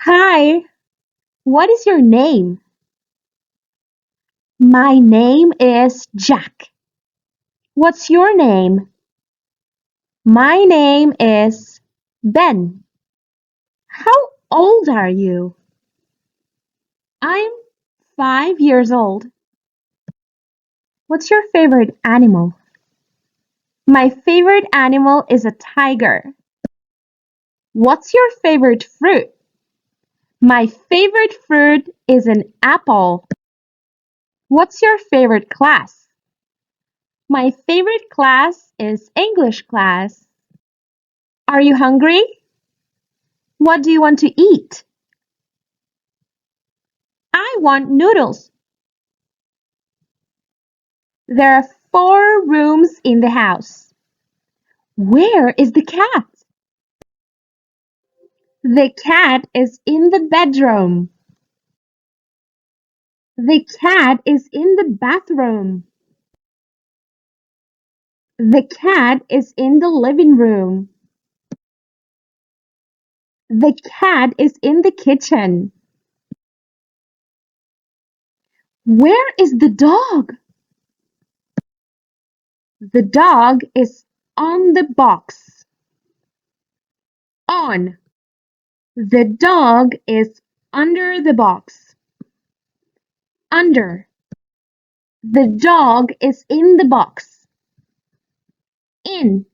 Hi, what is your name? My name is Jack. What's your name? My name is Ben. How old are you? I'm 5 years old. What's your favorite animal? My favorite animal is a tiger. What's your favorite fruit? My favorite fruit is an apple. What's your favorite class? My favorite class is English class. Are you hungry? What do you want to eat? I want noodles. There are 4 rooms in the house. Where is the cat? The cat is in the bedroom. The cat is in the bathroom. The cat is in the living room. The cat is in the kitchen. Where is the dog? The dog is on the box. On. The dog is under the box. Under. The dog is in the box. In.